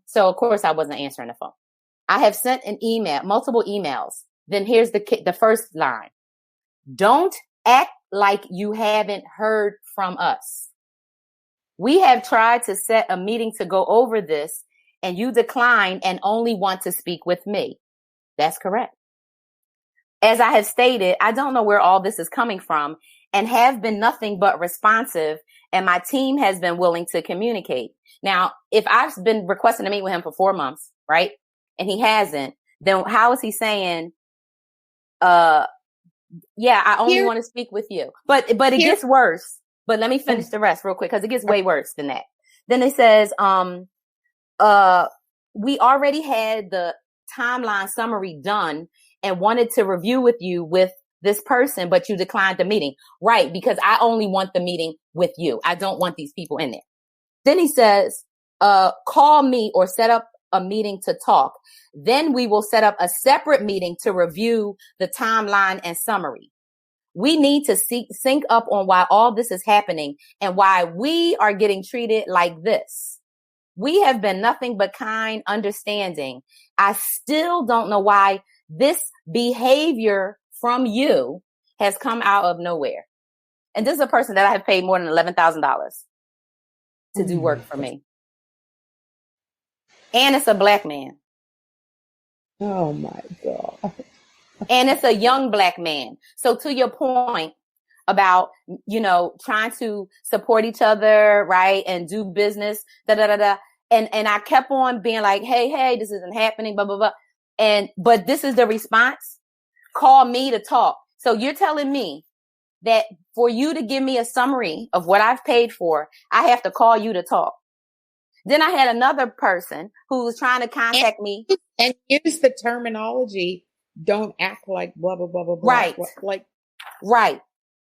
So of course I wasn't answering the phone. I have sent an email, multiple emails. Then here's the first line. Don't act like you haven't heard from us. We have tried to set a meeting to go over this, and you decline and only want to speak with me. That's correct. As I have stated, I don't know where all this is coming from and have been nothing but responsive, and my team has been willing to communicate. Now, if I've been requesting to meet with him for 4 months, right, and he hasn't, then how is he saying, yeah, I only want to speak with you? But it gets worse. But let me finish the rest real quick, because it gets way worse than that. Then it says, we already had the timeline summary done and wanted to review with you with this person, but you declined the meeting. Right, because I only want the meeting with you. I don't want these people in there. Then he says, call me or set up a meeting to talk. Then we will set up a separate meeting to review the timeline and summary. We need to sync up on why all this is happening and why we are getting treated like this. We have been nothing but kind, understanding. I still don't know why this behavior from you has come out of nowhere. And this is a person that I have paid more than $11,000 to do work for me. And it's a Black man. Oh my God. And it's a young Black man. So to your point about, trying to support each other, right, and do business, da da da da. And I kept on being like, hey, this isn't happening, blah blah blah. But this is the response. Call me to talk. So you're telling me that for you to give me a summary of what I've paid for, I have to call you to talk. Then I had another person who was trying to contact me. And use the terminology, don't act like blah, blah, blah, blah, blah. Right. Like,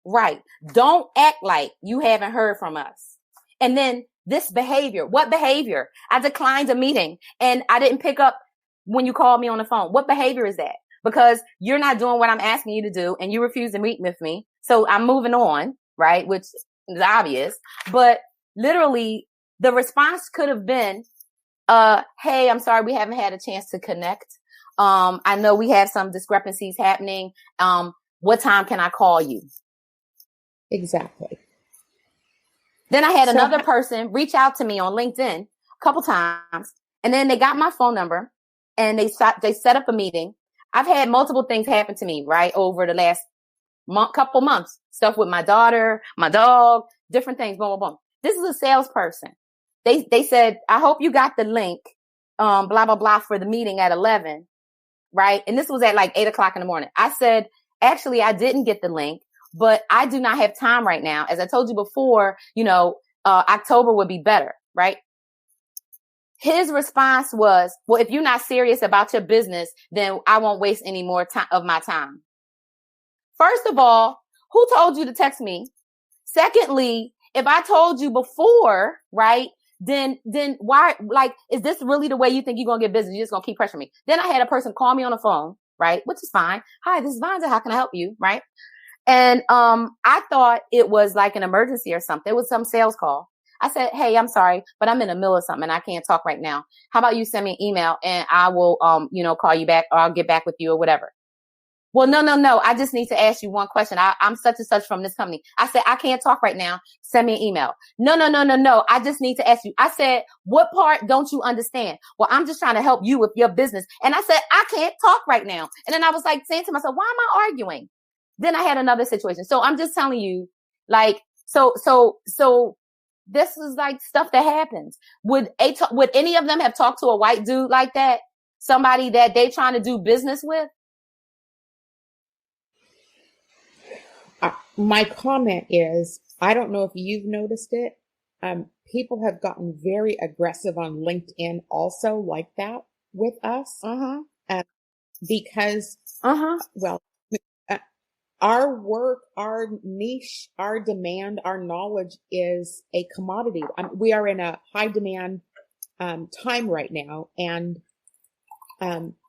Right. Don't act like you haven't heard from us. And then this behavior. What behavior? I declined a meeting and I didn't pick up when you called me on the phone. What behavior is that? Because you're not doing what I'm asking you to do and you refuse to meet with me. So I'm moving on, right? Which is obvious. But literally the response could have been, hey, I'm sorry, we haven't had a chance to connect. I know we have some discrepancies happening. What time can I call you? Exactly. Then I had another person reach out to me on LinkedIn a couple times, and then they got my phone number and they set up a meeting. I've had multiple things happen to me, right, over the last couple months. Stuff with my daughter, my dog, different things, boom, boom, boom. This is a salesperson. They said, I hope you got the link, blah, blah, blah, for the meeting at 11, right? And this was at like 8:00 in the morning. I said, actually, I didn't get the link, but I do not have time right now. As I told you before, October would be better, right? His response was, well, if you're not serious about your business, then I won't waste any more time of my time. First of all, who told you to text me? Secondly, if I told you before, right, then why, like, is this really the way you think you're going to get business? You're just going to keep pressuring me. Then I had a person call me on the phone, right, which is fine. Hi, this is Vonda. How can I help you? Right. And I thought it was like an emergency or something. It was some sales call. I said, hey, I'm sorry, but I'm in the middle of something and I can't talk right now. How about you send me an email and I will, call you back or I'll get back with you or whatever. Well, no. I just need to ask you one question. I'm such and such from this company. I said, I can't talk right now. Send me an email. No. I just need to ask you. I said, what part don't you understand? Well, I'm just trying to help you with your business. And I said, I can't talk right now. And then I was like saying to myself, why am I arguing? Then I had another situation. So I'm just telling you, like, so this is like stuff that happens. Would any of them have talked to a white dude like that? Somebody that they trying to do business with? My comment is, I don't know if you've noticed it. People have gotten very aggressive on LinkedIn also like that with us. Because, our work, our niche, our demand, our knowledge is a commodity. We are in a high demand time right now, and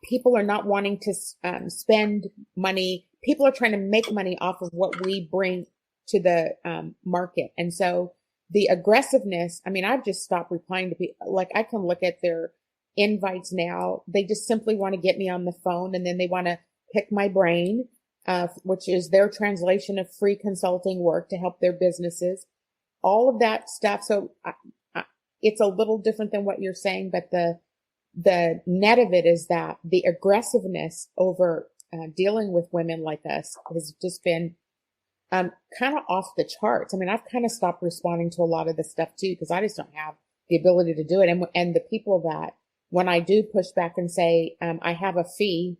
people are not wanting to spend money. People are trying to make money off of what we bring to the market. And so the aggressiveness, I've just stopped replying to people. Like, I can look at their invites now. They just simply want to get me on the phone, and then they want to pick my brain. Which is their translation of free consulting work to help their businesses, all of that stuff. So it's a little different than what you're saying, but the net of it is that the aggressiveness over dealing with women like us has just been kind of off the charts. I've kind of stopped responding to a lot of this stuff too, because I just don't have the ability to do it. And the people that, when I do push back and say, I have a fee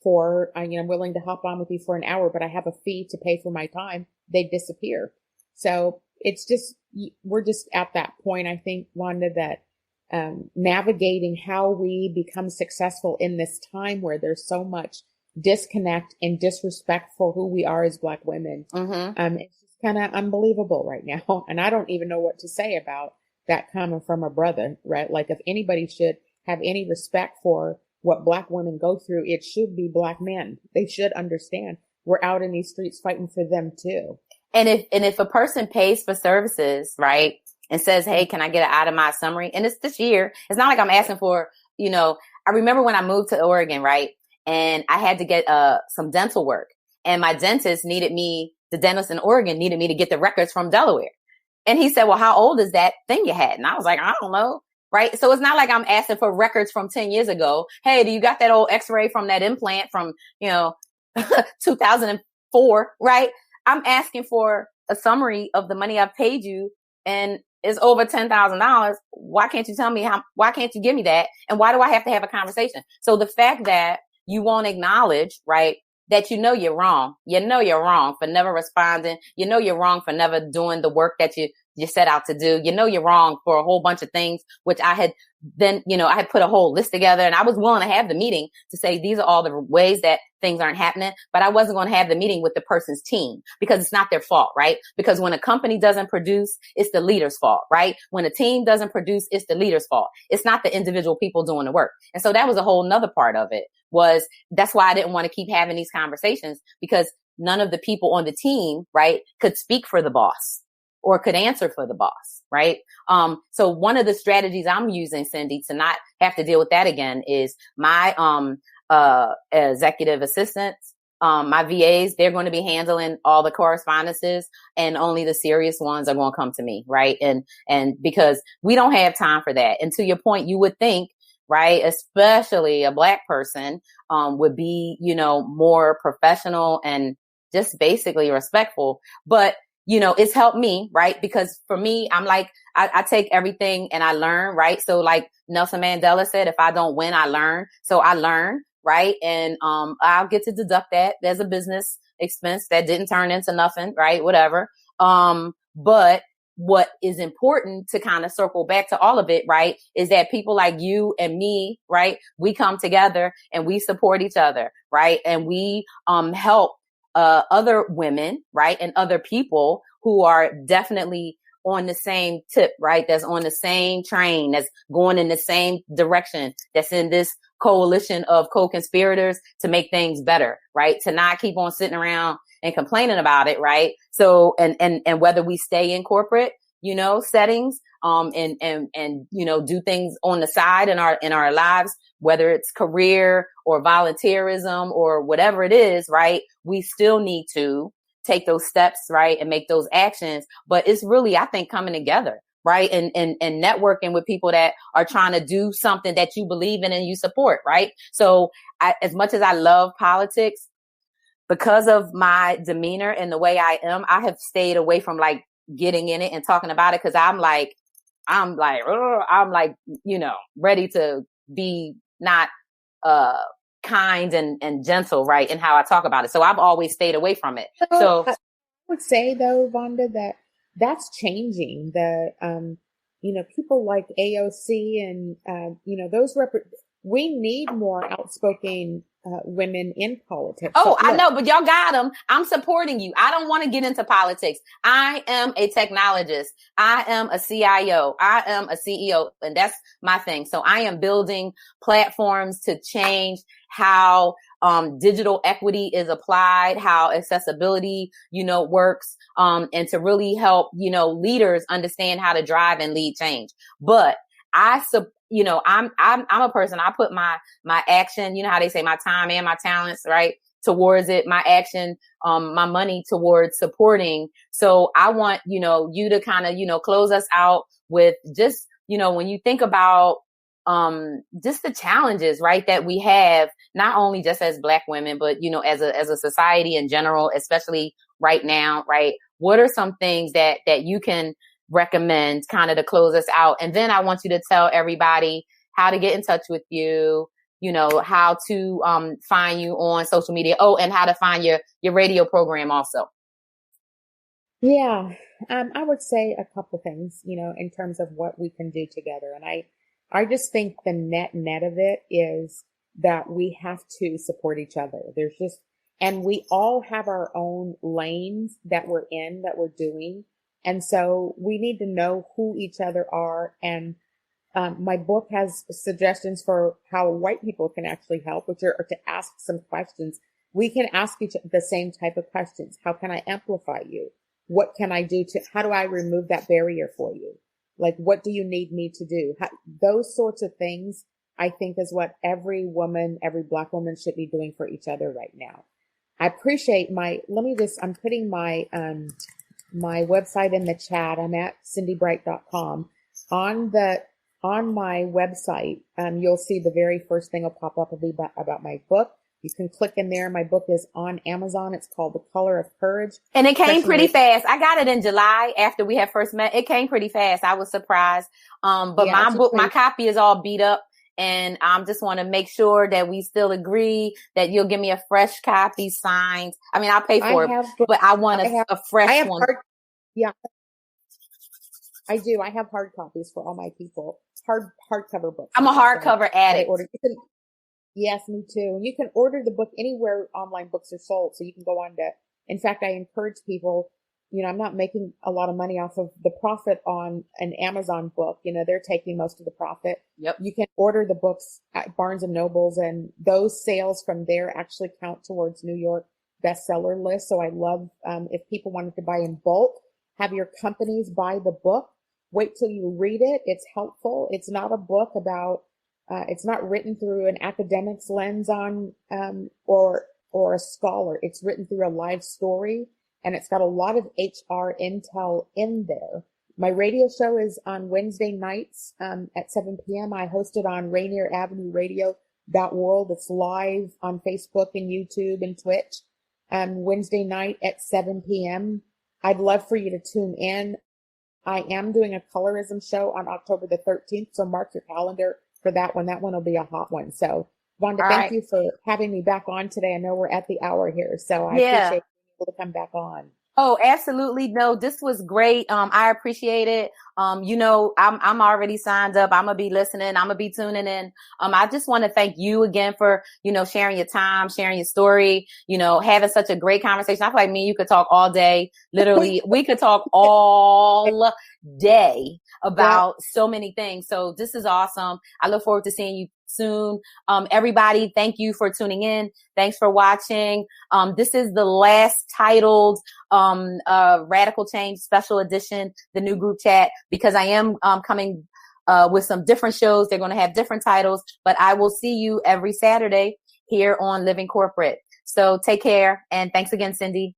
for, I'm willing to hop on with you for an hour, but I have a fee to pay for my time, they disappear. So it's just, we're just at that point, I think, Wanda, that navigating how we become successful in this time where there's so much disconnect and disrespect for who we are as Black women. It's just kind of unbelievable right now. And I don't even know what to say about that coming from a brother, right? Like, if anybody should have any respect for what Black women go through, it should be Black men. They should understand we're out in these streets fighting for them too. And if a person pays for services, right, and says, hey, can I get an itemized summary? And it's this year. It's not like I'm asking for, I remember when I moved to Oregon, right, and I had to get some dental work, and my dentist the dentist in Oregon needed me to get the records from Delaware. And he said, well, how old is that thing you had? And I was like, I don't know. Right. So it's not like I'm asking for records from 10 years ago. Hey, do you got that old x-ray from that implant from, 2004? Right. I'm asking for a summary of the money I've paid you, and it's over $10,000. Why can't you tell me why can't you give me that? And why do I have to have a conversation? So the fact that you won't acknowledge, right, that you're wrong. You're wrong for never responding. You're wrong for never doing the work that you set out to do. You know, you're wrong for a whole bunch of things, which I had then, I had put a whole list together, and I was willing to have the meeting to say, these are all the ways that things aren't happening, but I wasn't going to have the meeting with the person's team because it's not their fault, right? Because when a company doesn't produce, it's the leader's fault, right? When a team doesn't produce, it's the leader's fault. It's not the individual people doing the work. And so that was a whole nother part of it. That's why I didn't want to keep having these conversations, because none of the people on the team, right, could speak for the boss or could answer for the boss, right? So one of the strategies I'm using, Cindi, to not have to deal with that again is my executive assistants, my VAs, they're going to be handling all the correspondences, and only the serious ones are going to come to me, right? And because we don't have time for that. And to your point, you would think, right, especially a Black person, would be, more professional and just basically respectful. But, it's helped me, right? Because for me, I'm like, I take everything and I learn, right? So like Nelson Mandela said, if I don't win, I learn. So I learn, right? And, I'll get to deduct that. There's a business expense that didn't turn into nothing, right? Whatever. But what is important to kind of circle back to all of it, right, is that people like you and me, right, we come together and we support each other, right? And we help other women, right, and other people who are definitely on the same tip, right, that's on the same train, that's going in the same direction, that's in this coalition of co-conspirators to make things better, right, to not keep on sitting around and complaining about it, right? So, and whether we stay in corporate, settings, and do things on the side in our lives, whether it's career or volunteerism or whatever it is, right? We still need to take those steps, right, and make those actions. But it's really, I think, coming together, right, and networking with people that are trying to do something that you believe in and you support, right? So, as much as I love politics, because of my demeanor and the way I am, I have stayed away from like getting in it and talking about it, because I'm like, ready to be not kind and gentle, right, in how I talk about it. So I've always stayed away from it. So I would say though, Vonda, that's changing. People like AOC and we need more outspoken women in politics. Oh, I know, but y'all got them. I'm supporting you. I don't want to get into politics. I am a technologist. I am a CIO. I am a CEO, and that's my thing. So I am building platforms to change how digital equity is applied, how accessibility, works, and to really help, leaders understand how to drive and lead change. But I'm a person, I put my action, how they say my time and my talents, right, towards it, my action, my money towards supporting. So I want, you to kind of, close us out with just, when you think about, just the challenges, right, that we have, not only just as Black women, but, as a society in general, especially right now, right? What are some things that you can recommend kind of to close us out? And then I want you to tell everybody how to get in touch with you, how to find you on social media. Oh, and how to find your radio program also. Yeah, I would say a couple things, in terms of what we can do together. And I just think the net of it is that we have to support each other. And we all have our own lanes that we're in, that we're doing. And so we need to know who each other are. And my book has suggestions for how white people can actually help, which are to ask some questions. We can ask each the same type of questions. How can I amplify you? What can I do how do I remove that barrier for you? Like, what do you need me to do? Those sorts of things, I think, is what every woman, every Black woman should be doing for each other right now. I appreciate I'm putting my website in the chat. I'm at cindybright.com. On my website, you'll see the very first thing will pop up about my book. You can click in there. My book is on Amazon. It's called The Color of Courage. And it came pretty fast. I got it in July after we had first met. It came pretty fast. I was surprised. But yeah, my copy is all beat up. And I just want to make sure that we still agree that you'll give me a fresh copy signed. I mean, I'll pay for it, but I want a fresh one. Yeah. I do. I have hard copies for all my people. Hardcover books. I'm a hardcover addict. Yes, me too. And you can order the book anywhere online books are sold. So you can go on to, in fact, I encourage people, I'm not making a lot of money off of the profit on an Amazon book. They're taking most of the profit. Yep. You can order the books at Barnes and Nobles, and those sales from there actually count towards New York bestseller list. So I love, if people wanted to buy in bulk, have your companies buy the book. Wait till you read it. It's helpful. It's not a book about, it's not written through an academic's lens on, or a scholar. It's written through a live story, and it's got a lot of HR intel in there. My radio show is on Wednesday nights, at 7 p.m. I host it on Rainier Avenue Radio.world. It's live on Facebook and YouTube and Twitch, Wednesday night at 7 p.m. I'd love for you to tune in. I am doing a colorism show on October the 13th, so mark your calendar for that one. That one will be a hot one. So, Vonda, thank you for having me back on today. I know we're at the hour here, so I appreciate being able to come back on. Oh, absolutely. No, this was great. I appreciate it. I'm already signed up. I'm going to be listening. I'm going to be tuning in. I just want to thank you again for, sharing your time, sharing your story, having such a great conversation. I feel like me and you could talk all day. Literally, we could talk all day about so many things. So this is awesome. I look forward to seeing you soon. Everybody, thank you for tuning in. Thanks for watching. This is the last titled Radical Change Special Edition, the new group chat, because I am coming with some different shows. They're going to have different titles, but I will see you every Saturday here on Living Corporate. So take care, and thanks again, Cindi.